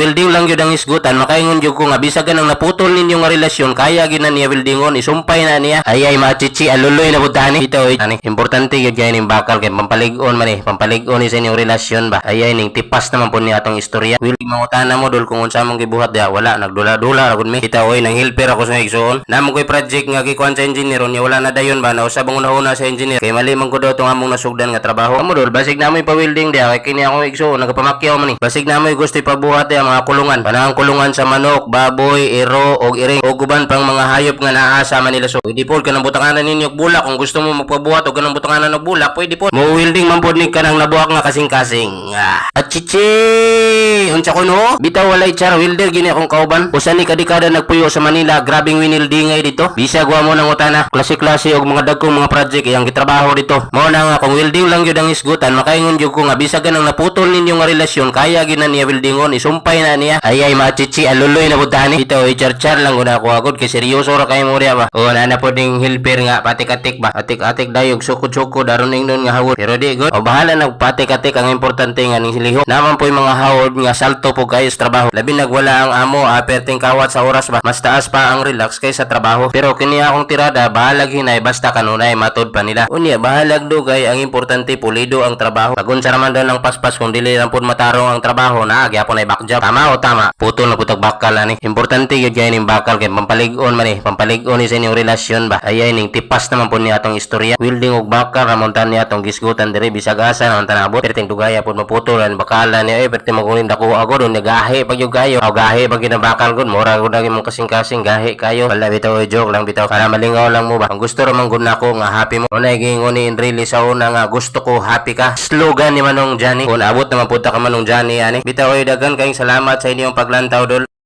Welding lang yun ang isgutan, makaingon yun ko nga bisag ang naputol ninyo nga relasyon, kaya gina niya weldingon, isumpay na niya. Ayay machichi, aluloy na butani. Ito ani, importante yun kaya ning bakal kay pampalig-on man pampalig-on sa inyong relasyon ba. Ayay ning tipas naman po niya atong istorya. Welding mangutana mo dol kung unsa mong gibuhat dia, wala nagdula-dula ragud mi. Kita oy nang helper ako sa igsoon. Namo koy project nga gikuan sa engineer niya, wala na dayon ba na usab ang una sa engineer. Kay mali man ko daw tong among nasugdan nga trabaho. Amo dol basig namoy pa welding dia, kay kini ako igsoon nagapamakyaw man ni. Basig namoy gusto ipabuhat dia mga kulungan. Panang kulungan sa manok, baboy, iro, og iring, o guban pang mga hayop nga naa sa Manila. So, pwede po kanang butanganan ninyo og bulak kung gusto mo magpabuhat og kanang butanganan og bulak, pwede po. Mo welding man pod ni kanang nabuak nga kasing-kasing. At chichi, unsa ko no? Bitaw walay char welder gini akong kauban. Usa ni kadikada nagpuyo sa Manila, grabing winildingay dito. Bisag wa mo nang utana, klase-klase og mga dagkong mga project iyang gitrabaho dito. Mao na nga kung welding lang gyud ang isgutan, makaingon gyud ko nga bisag ang naputol ninyo nga relasyon, kaya gina niya weldingon, isumpay na niya. Ayay machichi, aluloy na butani. Ito char-char lang guna ako agad kay seryoso ra kay mo ba. O na po ding helper nga patik-atik ba. Atik-atik dayog sukod-sukod daron ning nun nga hawod. Pero di good. O bahala nagpatik-atik, ang importante nga ning silihok. Naman po yung mga hawod nga salto po kayo sa trabaho. Labi nagwala ang amo, aperting kawat sa oras ba. Mas taas pa ang relax kaysa trabaho. Pero kini akong tirada, bahalag hinay basta kanunay matod pa nila. Unya bahalag dugay, ang importante pulido ang trabaho. Pag unsa raman daw ng paspas kung dili lang pud matarong ang trabaho, na gyapon ay backjob. Tama o tama? Putol na putag bakal ani. Importante gyud kay ning bakal kay pampalig-on man pampalig-on sa inyong relasyon ba. Ayay ning tipas naman po niya atong istorya. Welding og bakal ramontan niya atong gisgutan diri bisag asa naman tanabot. Perting dugaya pud maputulan bakalan niya perting magunin dako ako don nagahe pag yung gayo. Aw gahe pag ginabakal gud mura gud ang imong kasing-kasing gahe kayo. Wala bitaw joke lang bitaw para malingaw lang mo ba. Ang gusto ra man gud nako nga happy mo. Unay gingon ni really sa una nga gusto ko happy ka. Slogan ni Manong Johnny. Kung abot naman pud ta ka Manong Johnny ani. Bitaw dagan kayong salamat sa inyong paglantaw dol.